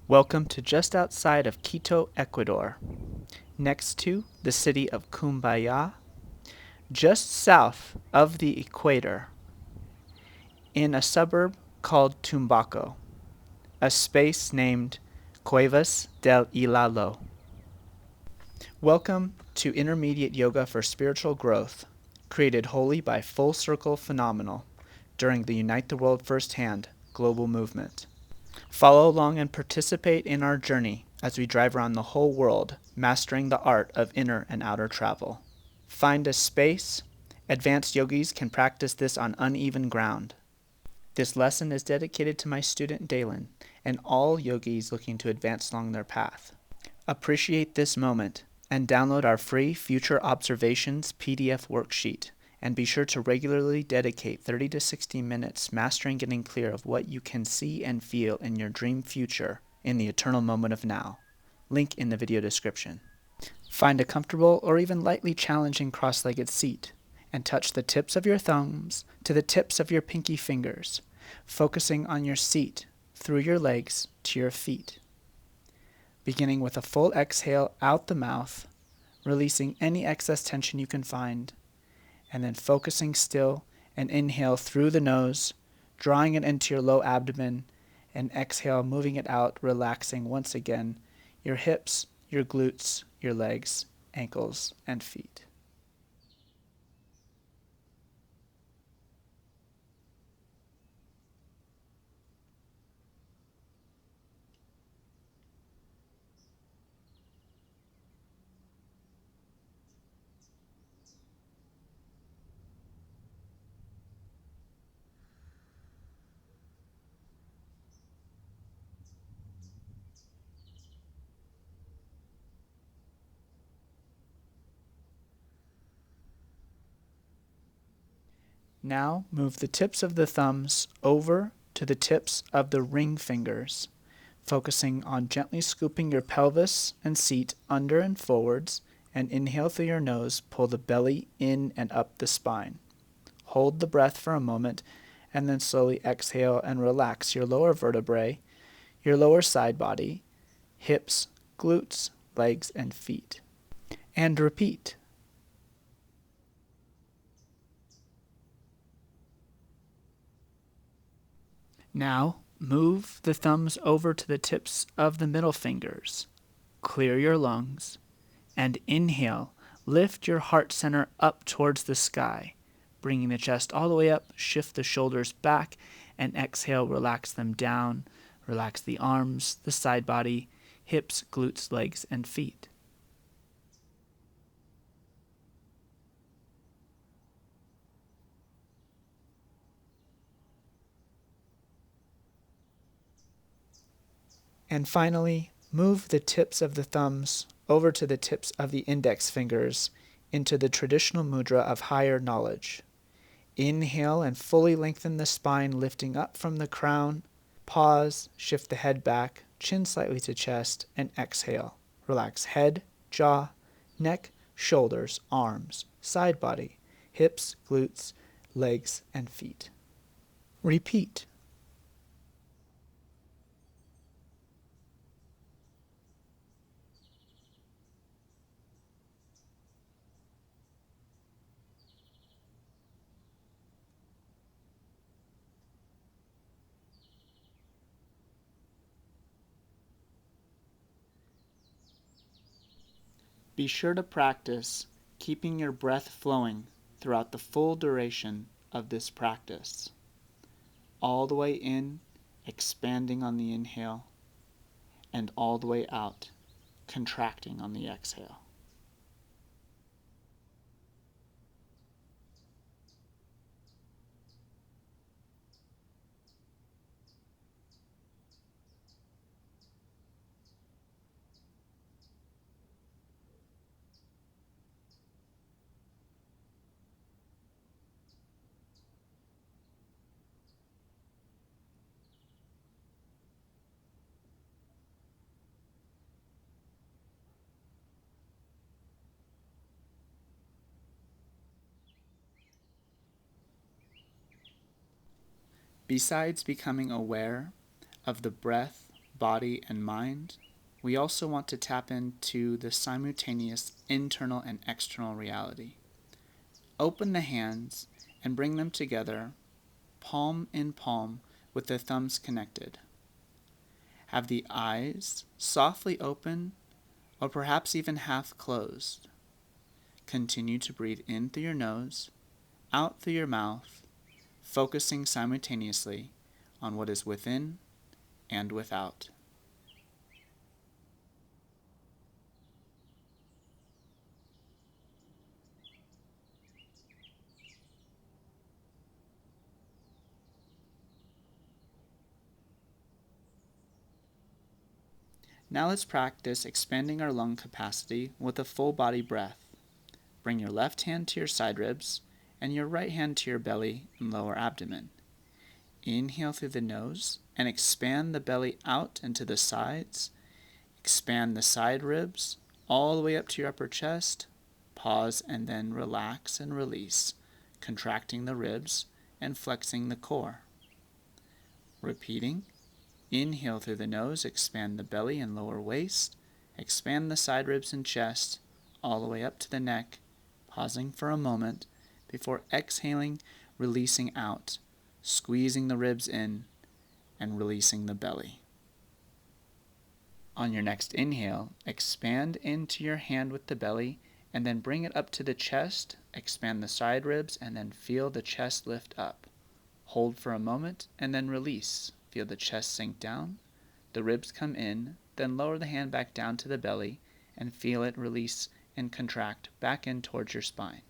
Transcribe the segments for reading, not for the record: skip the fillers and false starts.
Welcome to just outside of Quito, Ecuador, next to the city of Cumbaya, just south of the equator, in a suburb called Tumbaco, a space named Cuevas del Ilalo. Welcome to Intermediate Yoga for Spiritual Growth, created wholly by Full Circle Phenomenal during the Unite the World Firsthand global movement. Follow along and participate in our journey as we drive around the whole world, mastering the art of inner and outer travel. Find a space. Advanced yogis can practice this on uneven ground. This lesson is dedicated to my student Daylan and all yogis looking to advance along their path. Appreciate this moment and download our free Future Observations PDF worksheet. And be sure to regularly dedicate 30 to 60 minutes mastering getting clear of what you can see and feel in your dream future in the eternal moment of now. Link in the video description. Find a comfortable or even lightly challenging cross-legged seat and touch the tips of your thumbs to the tips of your pinky fingers, focusing on your seat through your legs to your feet. Beginning with a full exhale out the mouth, releasing any excess tension you can find, and then focusing still and inhale through the nose, drawing it into your low abdomen, and exhale, moving it out, relaxing once again your hips, your glutes, your legs, ankles, and feet. Now move the tips of the thumbs over to the tips of the ring fingers, focusing on gently scooping your pelvis and seat under and forwards, and inhale through your nose, pull the belly in and up the spine. Hold the breath for a moment, and then slowly exhale and relax your lower vertebrae, your lower side body, hips, glutes, legs, and feet. And repeat. Now, move the thumbs over to the tips of the middle fingers. Clear your lungs, and inhale. Lift your heart center up towards the sky, bringing the chest all the way up. Shift the shoulders back, and exhale, relax them down. Relax the arms, the side body, hips, glutes, legs, and feet. And finally, move the tips of the thumbs over to the tips of the index fingers into the traditional mudra of higher knowledge. Inhale and fully lengthen the spine, lifting up from the crown. Pause, shift the head back, chin slightly to chest, and exhale. Relax head, jaw, neck, shoulders, arms, side body, hips, glutes, legs, and feet. Repeat. Be sure to practice keeping your breath flowing throughout the full duration of this practice. All the way in, expanding on the inhale, and all the way out, contracting on the exhale. Besides becoming aware of the breath, body, and mind, we also want to tap into the simultaneous internal and external reality. Open the hands and bring them together, palm in palm, with the thumbs connected. Have the eyes softly open, or perhaps even half closed. Continue to breathe in through your nose, out through your mouth, focusing simultaneously on what is within and without. Now let's practice expanding our lung capacity with a full body breath. Bring your left hand to your side ribs and your right hand to your belly and lower abdomen. Inhale through the nose and expand the belly out into the sides. Expand the side ribs all the way up to your upper chest. Pause and then relax and release, contracting the ribs and flexing the core. Repeating. Inhale through the nose, expand the belly and lower waist. Expand the side ribs and chest all the way up to the neck, pausing for a moment before exhaling, releasing out, squeezing the ribs in, and releasing the belly. On your next inhale, expand into your hand with the belly, and then bring it up to the chest, expand the side ribs, and then feel the chest lift up. Hold for a moment, and then release. Feel the chest sink down, the ribs come in, then lower the hand back down to the belly, and feel it release and contract back in towards your spine.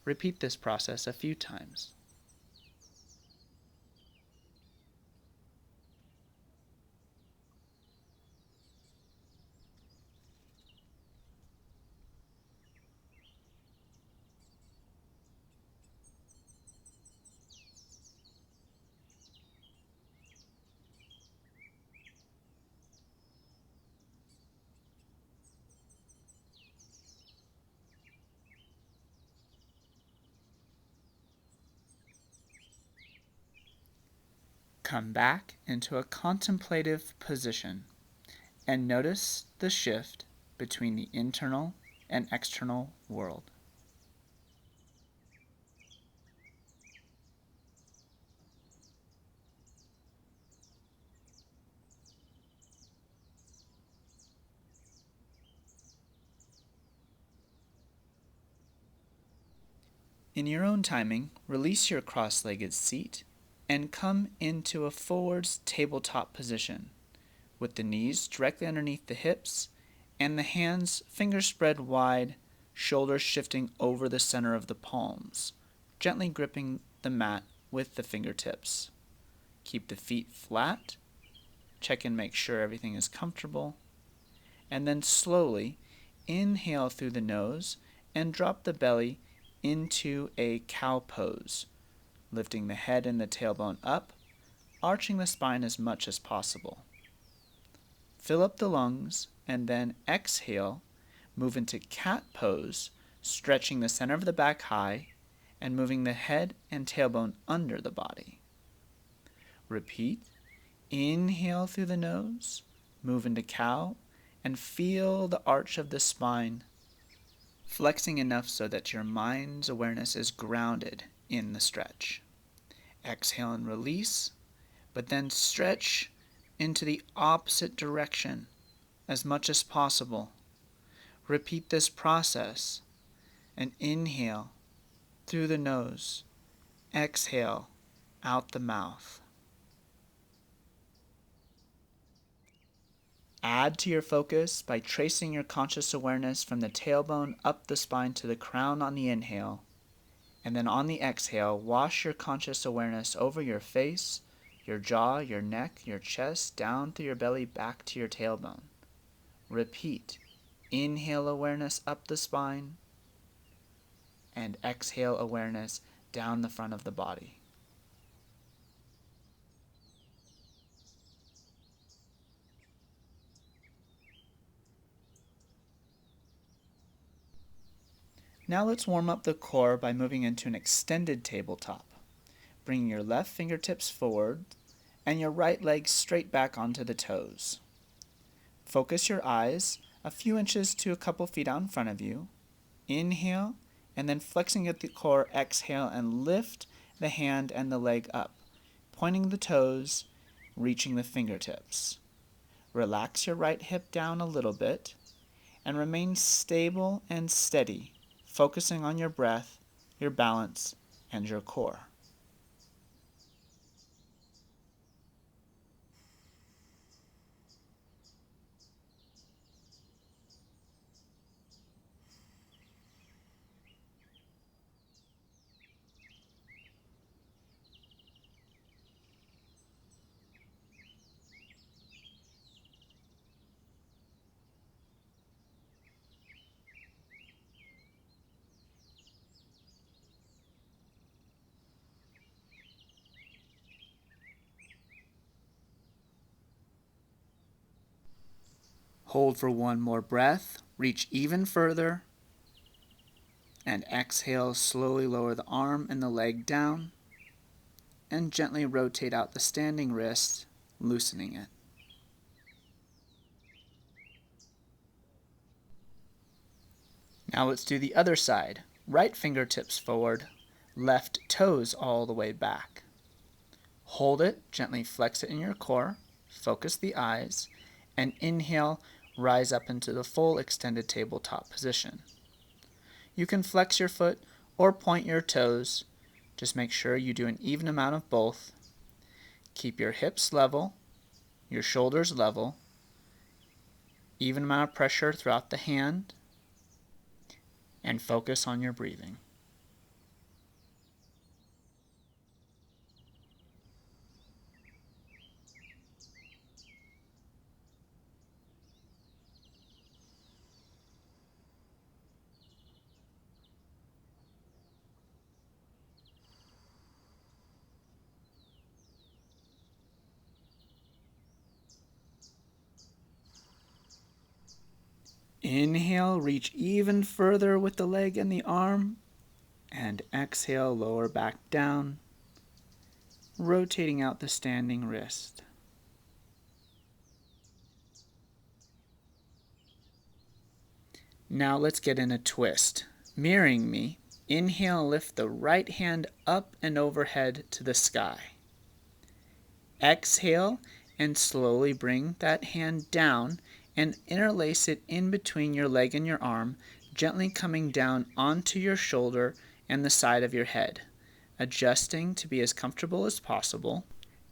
Repeat this process a few times. Come back into a contemplative position and notice the shift between the internal and external world. In your own timing, release your cross-legged seat and come into a forwards tabletop position with the knees directly underneath the hips and the hands fingers spread wide, shoulders shifting over the center of the palms, gently gripping the mat with the fingertips. Keep the feet flat, check and make sure everything is comfortable, and then slowly inhale through the nose and drop the belly into a cow pose, lifting the head and the tailbone up, arching the spine as much as possible. Fill up the lungs and then exhale, move into cat pose, stretching the center of the back high and moving the head and tailbone under the body. Repeat. Inhale through the nose, move into cow, and feel the arch of the spine, flexing enough so that your mind's awareness is grounded in the stretch. Exhale and release, but then stretch into the opposite direction as much as possible. Repeat this process and inhale through the nose, exhale out the mouth. Add to your focus by tracing your conscious awareness from the tailbone up the spine to the crown on the inhale, and then on the exhale, wash your conscious awareness over your face, your jaw, your neck, your chest, down through your belly, back to your tailbone. Repeat. Inhale awareness up the spine, and exhale awareness down the front of the body. Now let's warm up the core by moving into an extended tabletop. Bring your left fingertips forward and your right leg straight back onto the toes. Focus your eyes a few inches to a couple feet out in front of you. Inhale, and then flexing at the core, exhale and lift the hand and the leg up, pointing the toes, reaching the fingertips. Relax your right hip down a little bit and remain stable and steady, focusing on your breath, your balance, and your core. Hold for one more breath, reach even further, and exhale, slowly lower the arm and the leg down, and gently rotate out the standing wrist, loosening it. Now let's do the other side. Right fingertips forward, left toes all the way back. Hold it, gently flex it in your core, focus the eyes, and inhale, rise up into the full extended tabletop position. You can flex your foot or point your toes. Just make sure you do an even amount of both. Keep your hips level, your shoulders level, even amount of pressure throughout the hand, and focus on your breathing. Inhale, reach even further with the leg and the arm, and exhale, lower back down, rotating out the standing wrist. Now let's get in a twist. Mirroring me, inhale, lift the right hand up and overhead to the sky. Exhale, and slowly bring that hand down and interlace it in between your leg and your arm, gently coming down onto your shoulder and the side of your head, adjusting to be as comfortable as possible.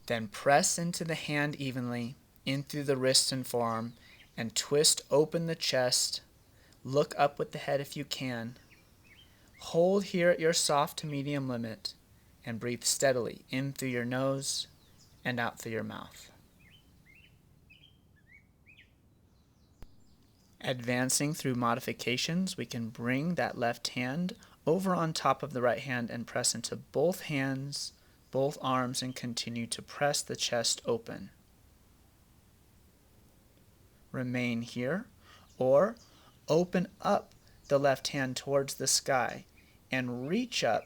Then press into the hand evenly, in through the wrist and forearm, and twist open the chest. Look up with the head if you can. Hold here at your soft to medium limit, and breathe steadily in through your nose and out through your mouth. Advancing through modifications, we can bring that left hand over on top of the right hand and press into both hands, both arms, and continue to press the chest open. Remain here, or open up the left hand towards the sky and reach up,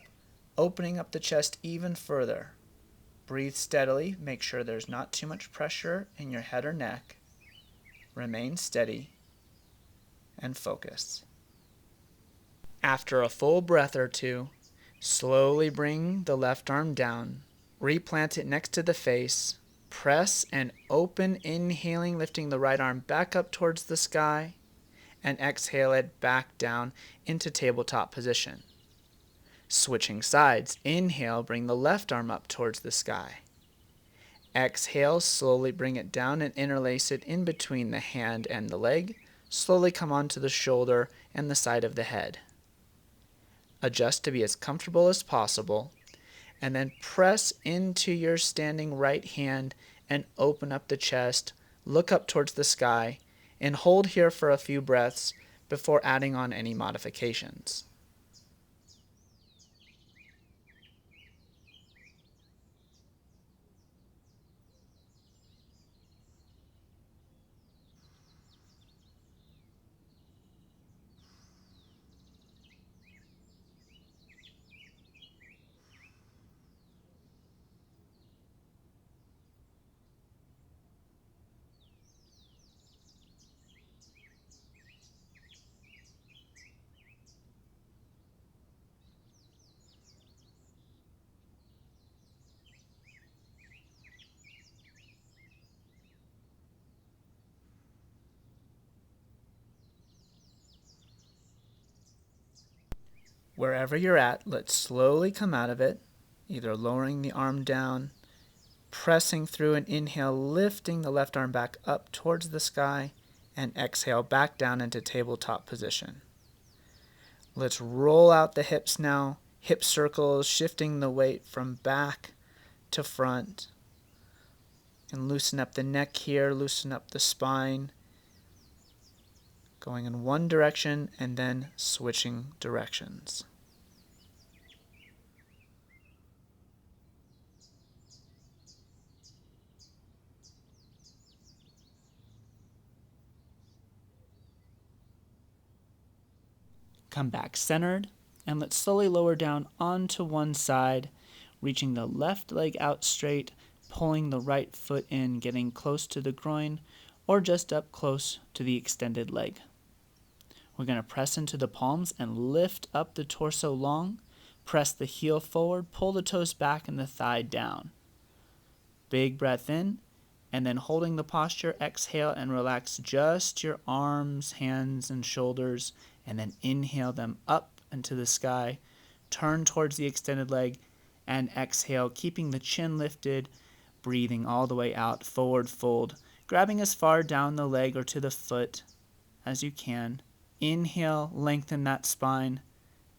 opening up the chest even further. Breathe steadily, make sure there's not too much pressure in your head or neck. Remain steady and focus. After a full breath or two, slowly bring the left arm down, replant it next to the face, press and open, inhaling, lifting the right arm back up towards the sky, and exhale it back down into tabletop position. Switching sides, inhale, bring the left arm up towards the sky. Exhale, slowly bring it down and interlace it in between the hand and the leg. Slowly come onto the shoulder and the side of the head. Adjust to be as comfortable as possible, and then press into your standing right hand and open up the chest, look up towards the sky, and hold here for a few breaths before adding on any modifications. Wherever you're at, let's slowly come out of it, either lowering the arm down, pressing through an inhale, lifting the left arm back up towards the sky, and exhale back down into tabletop position. Let's roll out the hips now, hip circles, shifting the weight from back to front. And loosen up the neck here, loosen up the spine. Going in one direction and then switching directions. Come back centered, and let's slowly lower down onto one side, reaching the left leg out straight, pulling the right foot in, getting close to the groin, or just up close to the extended leg. We're going to press into the palms and lift up the torso long, press the heel forward, pull the toes back and the thigh down. Big breath in, and then holding the posture, exhale and relax just your arms, hands, and shoulders, and then inhale them up into the sky, turn towards the extended leg, and exhale, keeping the chin lifted, breathing all the way out, forward fold, grabbing as far down the leg or to the foot as you can. Inhale, lengthen that spine.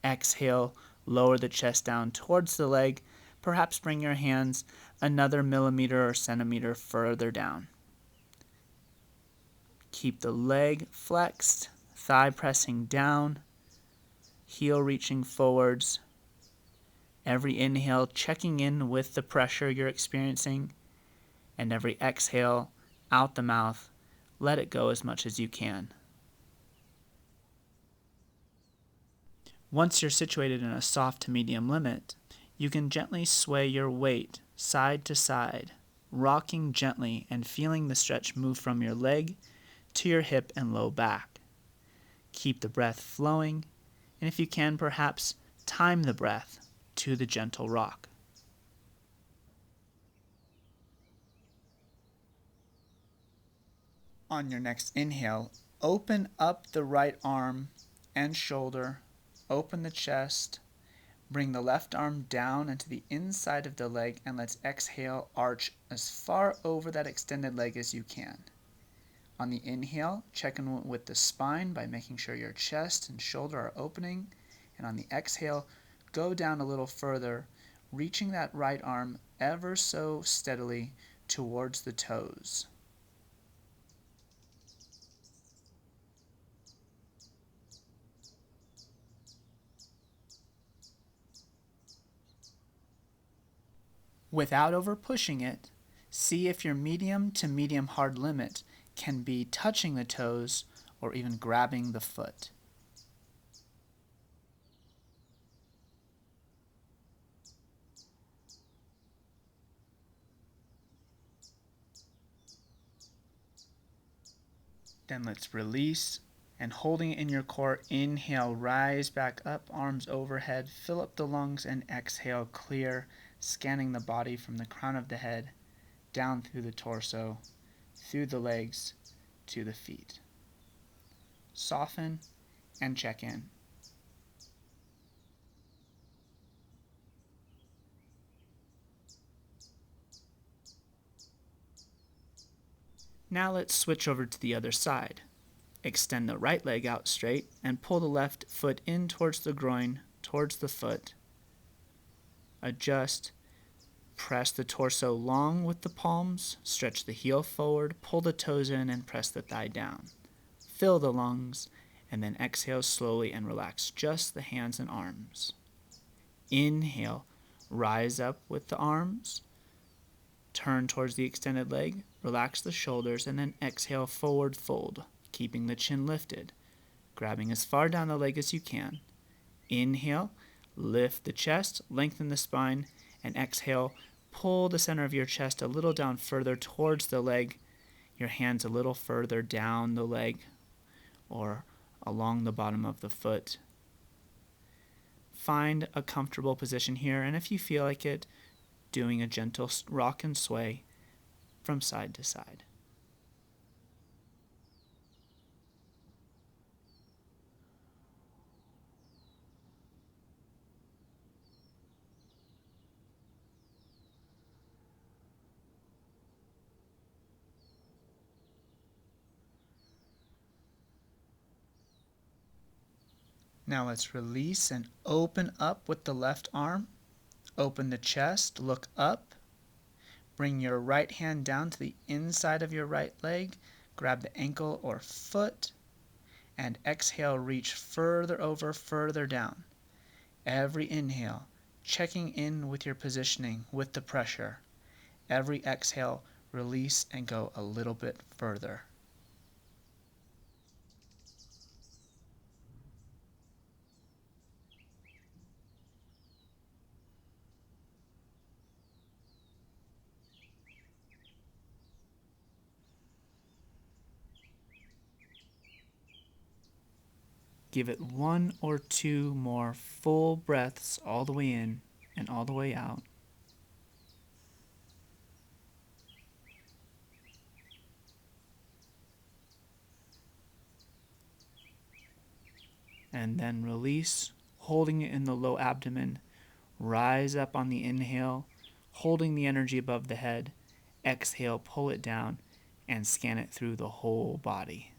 Exhale, lower the chest down towards the leg. Perhaps bring your hands another millimeter or centimeter further down. Keep the leg flexed, thigh pressing down, heel reaching forwards. Every inhale checking in with the pressure you're experiencing, and every exhale out the mouth, let it go as much as you can. Once you're situated in a soft to medium limit, you can gently sway your weight side to side, rocking gently and feeling the stretch move from your leg to your hip and low back. Keep the breath flowing, and if you can, perhaps time the breath to the gentle rock. On your next inhale, open up the right arm and shoulder, open the chest, bring the left arm down into the inside of the leg, and let's exhale, arch as far over that extended leg as you can. On the inhale, check in with the spine by making sure your chest and shoulder are opening, and on the exhale, go down a little further, reaching that right arm ever so steadily towards the toes. Without over pushing it, see if your medium to medium hard limit can be touching the toes or even grabbing the foot. Then let's release, and holding it in your core, inhale, rise back up, arms overhead, fill up the lungs, and exhale, clear, scanning the body from the crown of the head, down through the torso, through the legs, to the feet. Soften and check in. Now let's switch over to the other side. Extend the right leg out straight and pull the left foot in towards the groin, towards the foot. Adjust. Press the torso long with the palms, stretch the heel forward, pull the toes in, and press the thigh down. Fill the lungs, and then exhale slowly and relax just the hands and arms. Inhale, rise up with the arms, turn towards the extended leg, relax the shoulders, and then exhale, forward fold, keeping the chin lifted, grabbing as far down the leg as you can. Inhale, lift the chest, lengthen the spine, and exhale, pull the center of your chest a little down further towards the leg, your hands a little further down the leg or along the bottom of the foot. Find a comfortable position here, and if you feel like it, doing a gentle rock and sway from side to side. Now let's release and open up with the left arm. Open the chest, look up. Bring your right hand down to the inside of your right leg. Grab the ankle or foot. And exhale, reach further over, further down. Every inhale, checking in with your positioning, with the pressure. Every exhale, release and go a little bit further. Give it 1 or 2 more full breaths all the way in and all the way out. And then release, holding it in the low abdomen. Rise up on the inhale, holding the energy above the head. Exhale, pull it down, and scan it through the whole body.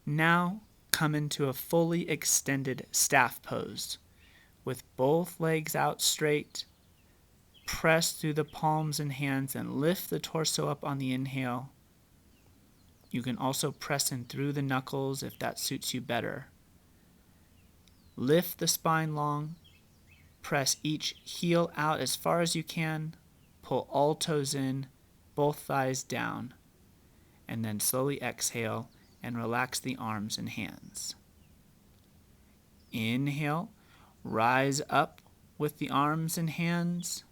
Now come into a fully extended staff pose with both legs out straight. Press through the palms and hands and lift the torso up on the inhale. You can also press in through the knuckles if that suits you better. Lift the spine long. Press each heel out as far as you can. Pull all toes in, both thighs down. And then slowly exhale and relax the arms and hands. Inhale, rise up with the arms and hands.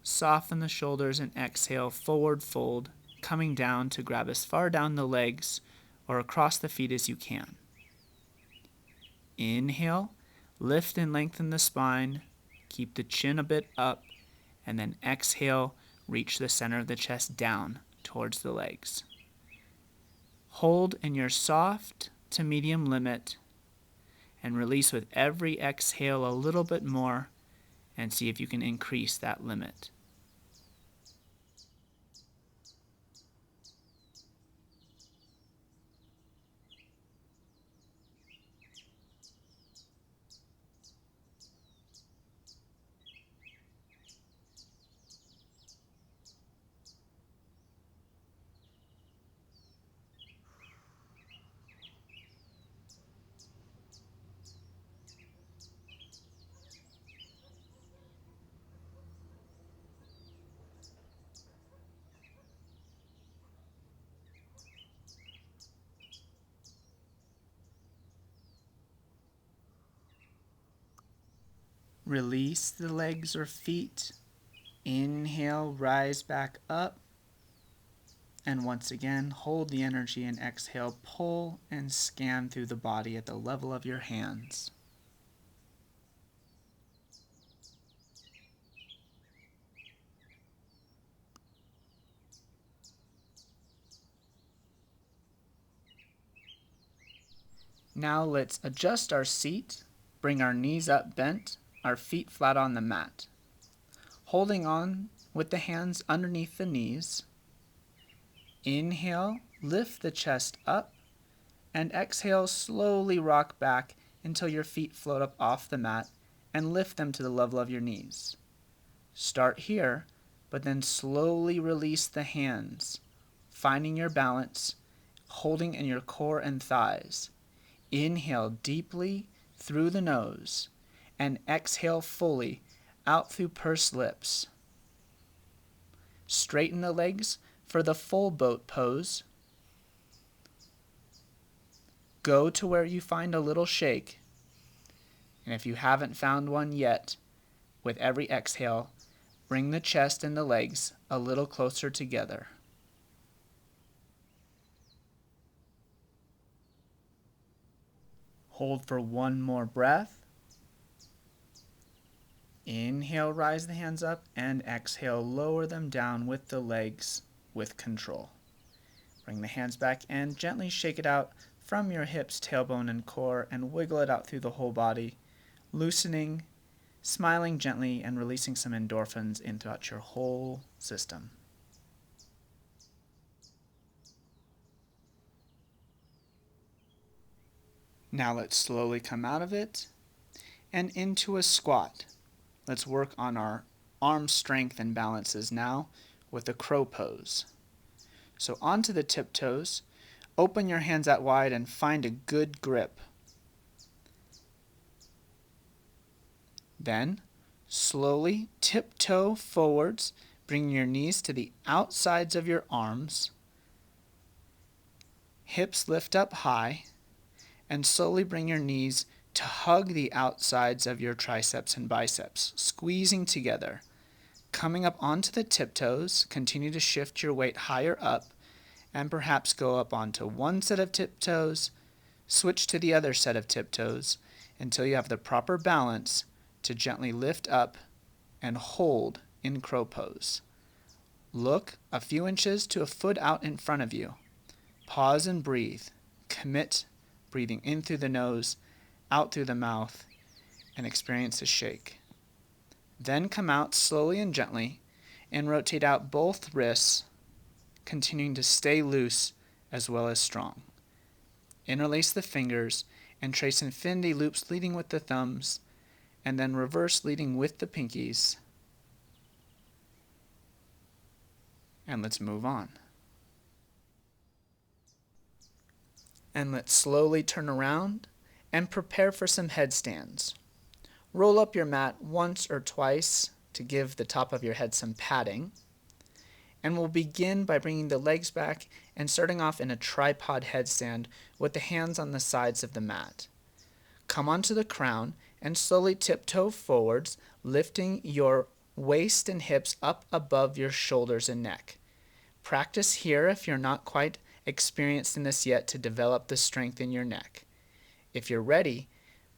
Soften the shoulders and exhale, forward fold, coming down to grab as far down the legs or across the feet as you can. Inhale, lift and lengthen the spine, keep the chin a bit up, and then exhale, reach the center of the chest down towards the legs. Hold in your soft to medium limit and release with every exhale a little bit more and see if you can increase that limit. Release the legs or feet. Inhale, rise back up. And once again, hold the energy and exhale, pull and scan through the body at the level of your hands. Now let's adjust our seat, bring our knees up bent, our feet flat on the mat. Holding on with the hands underneath the knees. Inhale, lift the chest up, and exhale, slowly rock back until your feet float up off the mat and lift them to the level of your knees. Start here, but then slowly release the hands, finding your balance, holding in your core and thighs. Inhale deeply through the nose and exhale fully out through pursed lips. Straighten the legs for the full boat pose. Go to where you find a little shake. And if you haven't found one yet, with every exhale, bring the chest and the legs a little closer together. Hold for one more breath. Inhale, rise the hands up, and exhale, lower them down with the legs with control. Bring the hands back and gently shake it out from your hips, tailbone, and core, and wiggle it out through the whole body, loosening, smiling gently, and releasing some endorphins throughout your whole system. Now let's slowly come out of it and into a squat. Let's work on our arm strength and balances now with a crow pose. So onto the tiptoes, open your hands out wide and find a good grip. Then, slowly tiptoe forwards, bring your knees to the outsides of your arms, hips lift up high, and slowly bring your knees to hug the outsides of your triceps and biceps, squeezing together. Coming up onto the tiptoes, continue to shift your weight higher up, and perhaps go up onto one set of tiptoes, switch to the other set of tiptoes, until you have the proper balance to gently lift up and hold in crow pose. Look a few inches to a foot out in front of you. Pause and breathe. Commit, breathing in through the nose, out through the mouth, and experience a shake. Then come out slowly and gently and rotate out both wrists, continuing to stay loose as well as strong. Interlace the fingers and trace infinity loops leading with the thumbs, and then reverse leading with the pinkies. And let's move on. And let's slowly turn around and prepare for some headstands. Roll up your mat once or twice to give the top of your head some padding. And we'll begin by bringing the legs back and starting off in a tripod headstand with the hands on the sides of the mat. Come onto the crown and slowly tiptoe forwards, lifting your waist and hips up above your shoulders and neck. Practice here if you're not quite experienced in this yet to develop the strength in your neck. If you're ready,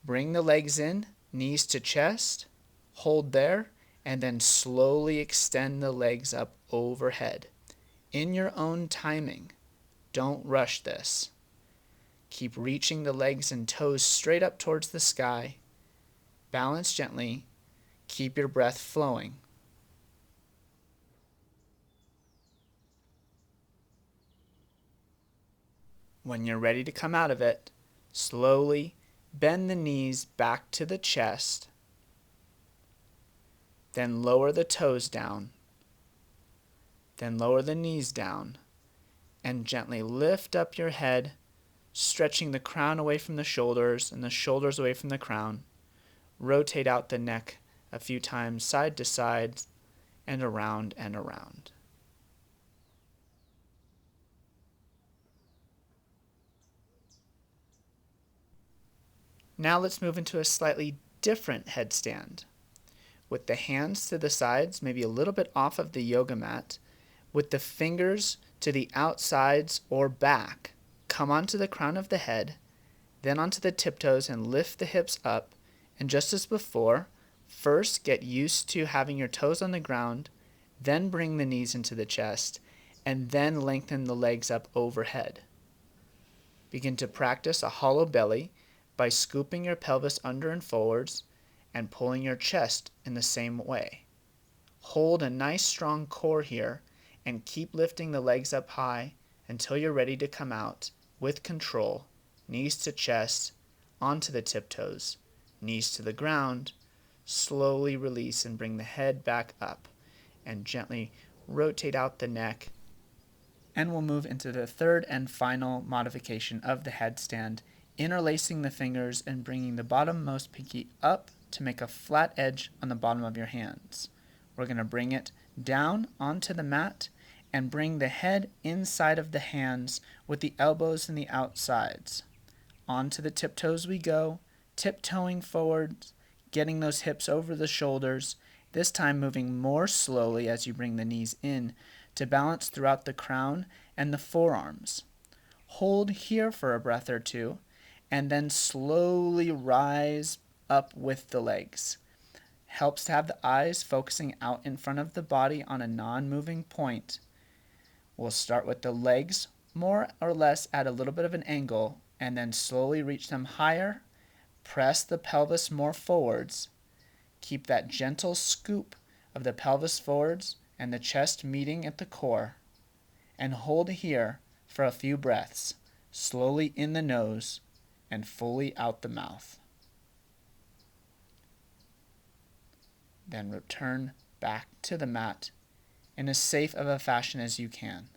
bring the legs in, knees to chest, hold there, and then slowly extend the legs up overhead. In your own timing, don't rush this. Keep reaching the legs and toes straight up towards the sky. Balance gently. Keep your breath flowing. When you're ready to come out of it, slowly bend the knees back to the chest. Then lower the toes down. Then lower the knees down. And gently lift up your head, stretching the crown away from the shoulders and the shoulders away from the crown. Rotate out the neck a few times side to side and around and around. Now let's move into a slightly different headstand. With the hands to the sides, maybe a little bit off of the yoga mat, with the fingers to the outsides or back, come onto the crown of the head, then onto the tiptoes and lift the hips up. And just as before, first get used to having your toes on the ground, then bring the knees into the chest, and then lengthen the legs up overhead. Begin to practice a hollow belly by scooping your pelvis under and forwards and pulling your chest in the same way. Hold a nice strong core here and keep lifting the legs up high until you're ready to come out with control, knees to chest, onto the tiptoes, knees to the ground. Slowly release and bring the head back up and gently rotate out the neck. And we'll move into the third and final modification of the headstand, interlacing the fingers and bringing the bottommost pinky up to make a flat edge on the bottom of your hands. We're going to bring it down onto the mat and bring the head inside of the hands with the elbows and the outsides. Onto the tiptoes we go, tiptoeing forward, getting those hips over the shoulders, this time moving more slowly as you bring the knees in to balance throughout the crown and the forearms. Hold here for a breath or two, and then slowly rise up with the legs. Helps to have the eyes focusing out in front of the body on a non-moving point. We'll start with the legs more or less at a little bit of an angle and then slowly reach them higher. Press the pelvis more forwards. Keep that gentle scoop of the pelvis forwards and the chest meeting at the core. And hold here for a few breaths, slowly in the nose and fully out the mouth. Then return back to the mat in as safe of a fashion as you can.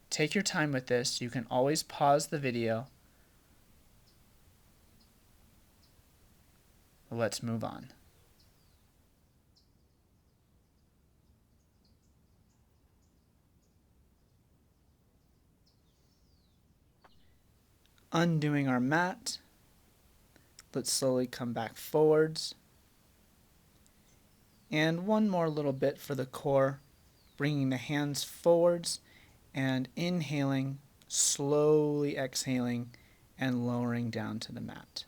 Take your time with this. You can always pause the video. Let's move on. Undoing our mat. Let's slowly come back forwards. And one more little bit for the core, bringing the hands forwards and inhaling, slowly exhaling, and lowering down to the mat.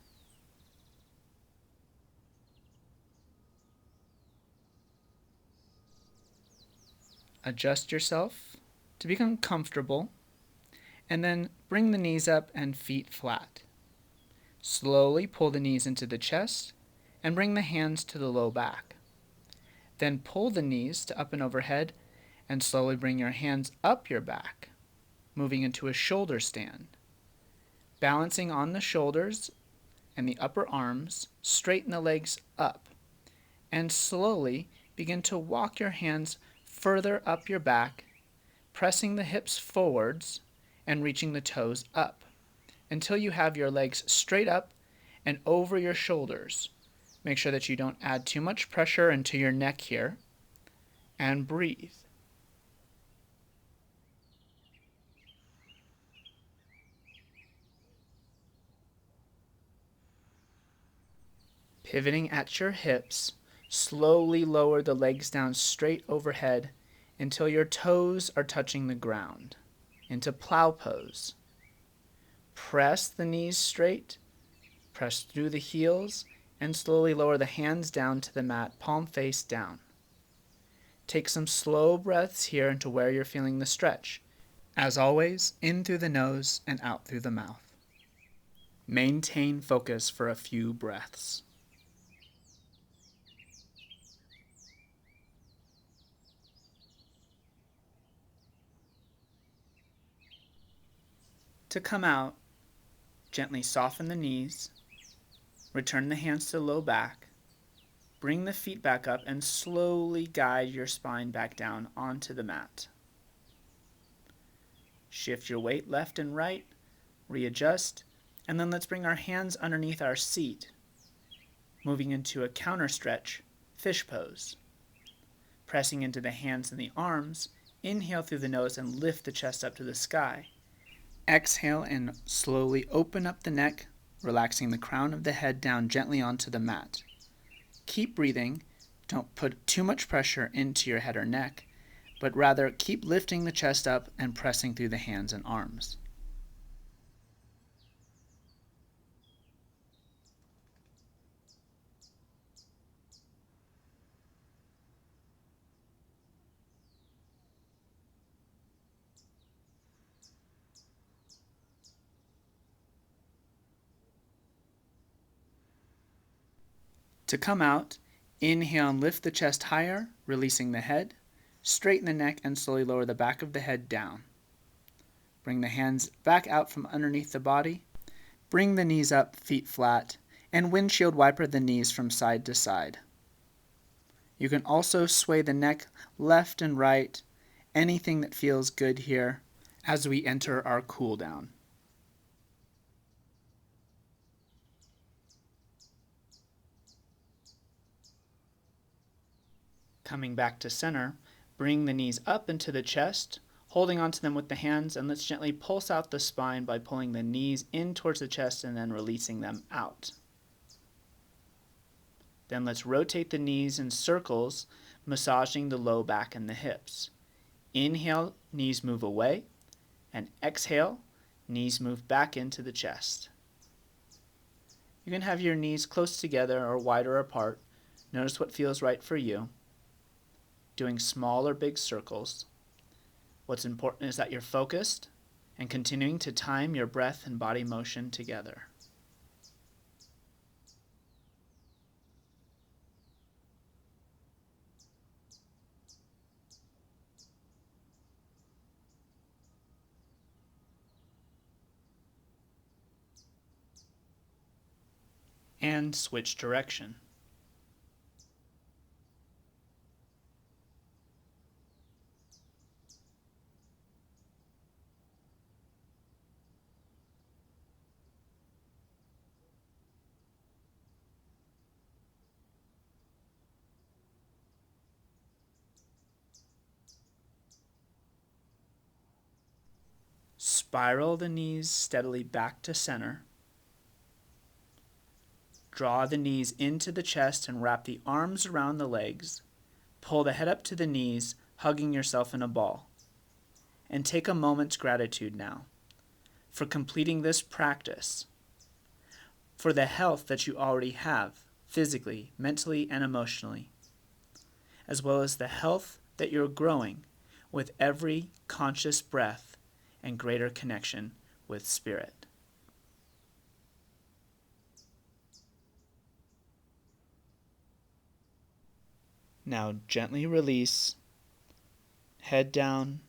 Adjust yourself to become comfortable, and then bring the knees up and feet flat. Slowly pull the knees into the chest and bring the hands to the low back. Then pull the knees to up and overhead and slowly bring your hands up your back, moving into a shoulder stand. Balancing on the shoulders and the upper arms, straighten the legs up, and slowly begin to walk your hands further up your back, pressing the hips forwards and reaching the toes up until you have your legs straight up and over your shoulders. Make sure that you don't add too much pressure into your neck here, and breathe. Pivoting at your hips, slowly lower the legs down straight overhead until your toes are touching the ground, into plow pose. Press the knees straight, press through the heels, and slowly lower the hands down to the mat, palm face down. Take some slow breaths here into where you're feeling the stretch. As always, in through the nose and out through the mouth. Maintain focus for a few breaths. To come out, gently soften the knees, return the hands to the low back, bring the feet back up, and slowly guide your spine back down onto the mat. Shift your weight left and right, readjust, and then let's bring our hands underneath our seat, moving into a counter stretch, fish pose. Pressing into the hands and the arms, inhale through the nose and lift the chest up to the sky. Exhale and slowly open up the neck, relaxing the crown of the head down gently onto the mat. Keep breathing. Don't put too much pressure into your head or neck, but rather keep lifting the chest up and pressing through the hands and arms. To come out, inhale and lift the chest higher, releasing the head. Straighten the neck and slowly lower the back of the head down. Bring the hands back out from underneath the body. Bring the knees up, feet flat, and windshield wiper the knees from side to side. You can also sway the neck left and right, anything that feels good here as we enter our cool down. Coming back to center, bring the knees up into the chest, holding onto them with the hands, and let's gently pulse out the spine by pulling the knees in towards the chest and then releasing them out. Then let's rotate the knees in circles, massaging the low back and the hips. Inhale, knees move away, and exhale, knees move back into the chest. You can have your knees close together or wider apart, Notice what feels right for you, doing small or big circles. What's important is that you're focused and continuing to time your breath and body motion together. And switch direction. Spiral the knees steadily back to center. Draw the knees into the chest and wrap the arms around the legs. Pull the head up to the knees, hugging yourself in a ball. And take a moment's gratitude now for completing this practice, for the health that you already have, physically, mentally, and emotionally, as well as the health that you're growing with every conscious breath and greater connection with Spirit. Now gently release, head down,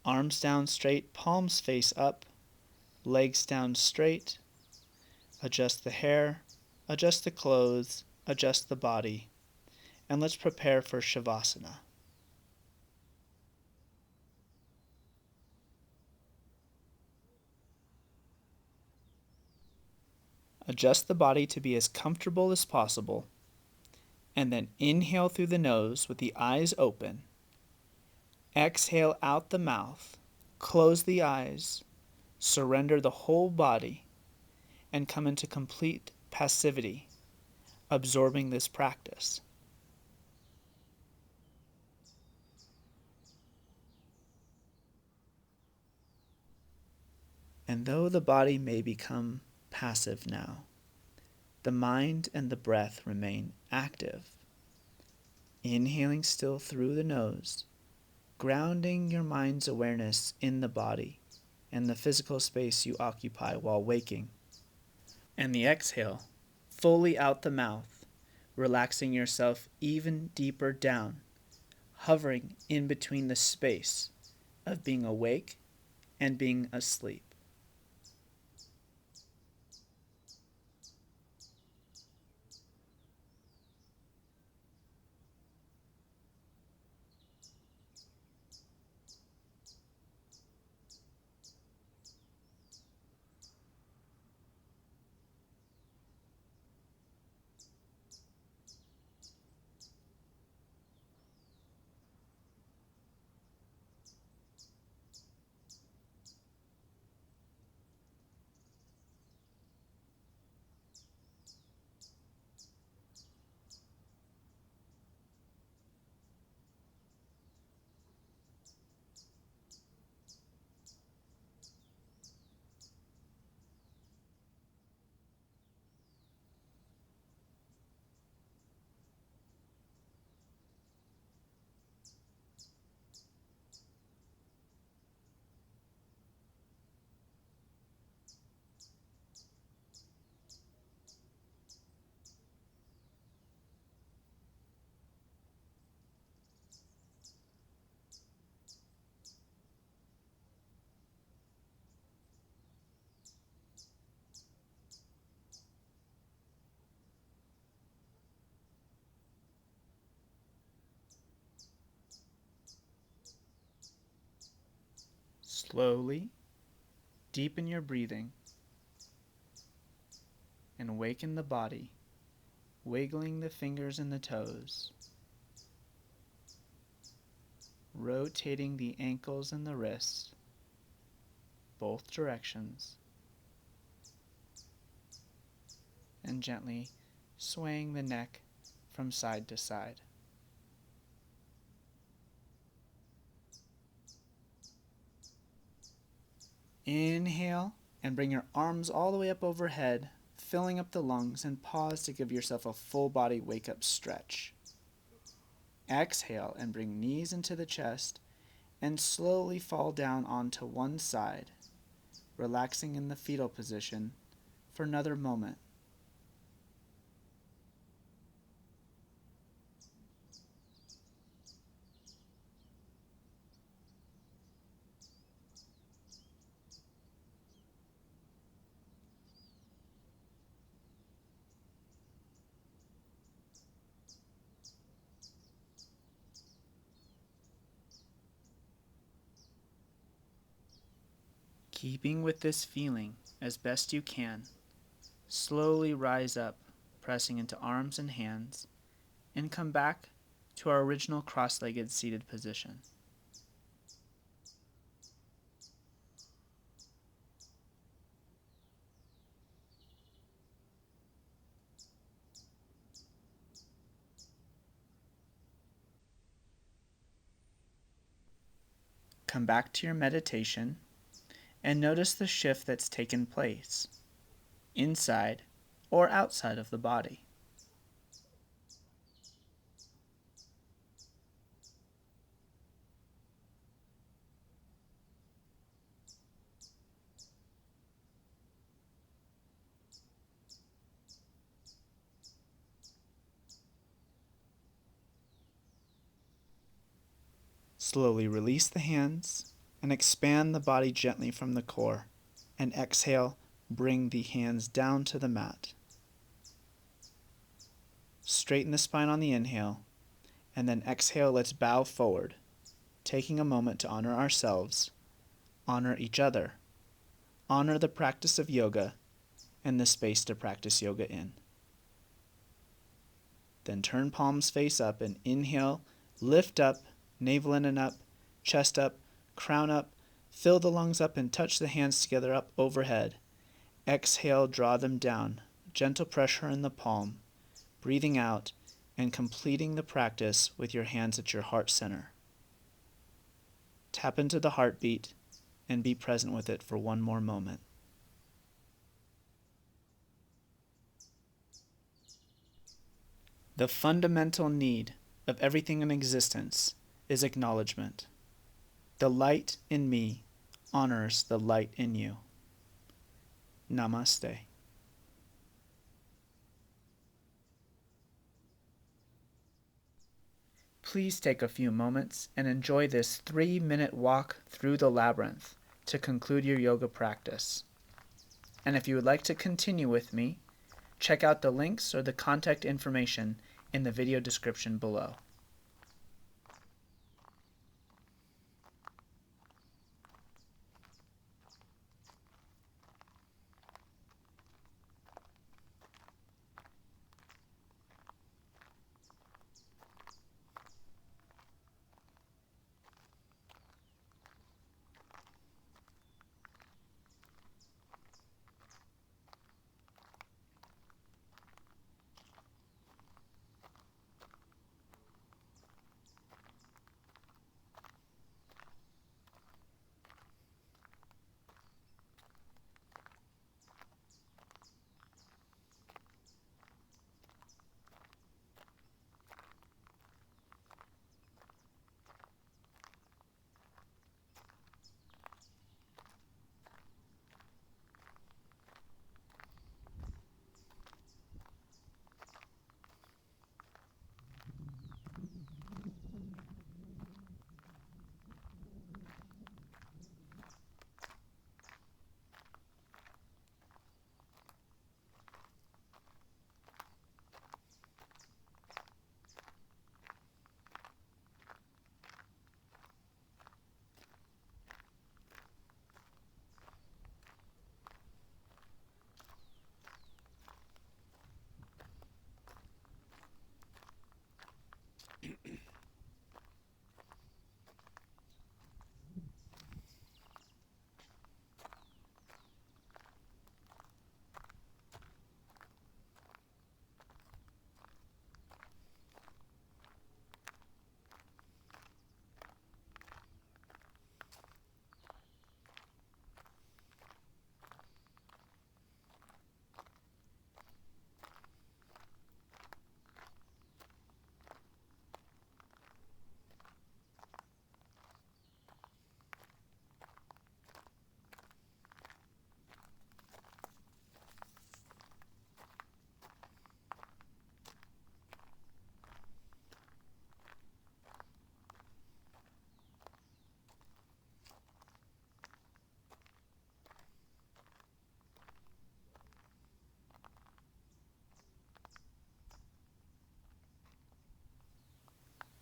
arms down straight, palms face up, legs down straight. Adjust the hair, adjust the clothes, adjust the body, and let's prepare for Shavasana. Adjust the body to be as comfortable as possible, and then inhale through the nose with the eyes open. Exhale out the mouth, close the eyes, surrender the whole body, and come into complete passivity, absorbing this practice. And though the body may become passive now, the mind and the breath remain active. Inhaling still through the nose, grounding your mind's awareness in the body and the physical space you occupy while waking. And the exhale, fully out the mouth, relaxing yourself even deeper down, hovering in between the space of being awake and being asleep. Slowly deepen your breathing and awaken the body, wiggling the fingers and the toes, rotating the ankles and the wrists, both directions, and gently swaying the neck from side to side. Inhale and bring your arms all the way up overhead, filling up the lungs, and pause to give yourself a full body wake-up stretch. Exhale and bring knees into the chest and slowly fall down onto one side, relaxing in the fetal position for another moment. Keeping with this feeling as best you can, slowly rise up, pressing into arms and hands, and come back to our original cross-legged seated position. Come back to your meditation and notice the shift that's taken place, inside or outside of the body. Slowly release the hands and expand the body gently from the core, and exhale, bring the hands down to the mat. Straighten the spine on the inhale, and then exhale, let's bow forward, taking a moment to honor ourselves, honor each other, honor the practice of yoga, and the space to practice yoga in. Then turn palms face up and inhale, lift up, navel in and up, chest up, crown up, fill the lungs up and touch the hands together up overhead. Exhale, draw them down, gentle pressure in the palm, breathing out and completing the practice with your hands at your heart center. Tap into the heartbeat and be present with it for one more moment. The fundamental need of everything in existence is acknowledgement. The light in me honors the light in you. Namaste. Please take a few moments and enjoy this 3-minute walk through the labyrinth to conclude your yoga practice. And if you would like to continue with me, check out the links or the contact information in the video description below.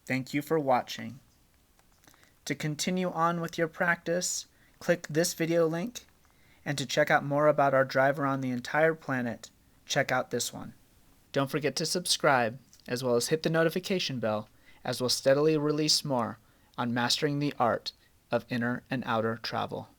Thank you for watching. To continue on with your practice, click this video link, and to check out more about our drive around the entire planet, check out this one. Don't forget to subscribe, as well as hit the notification bell, as we'll steadily release more on mastering the art of inner and outer travel.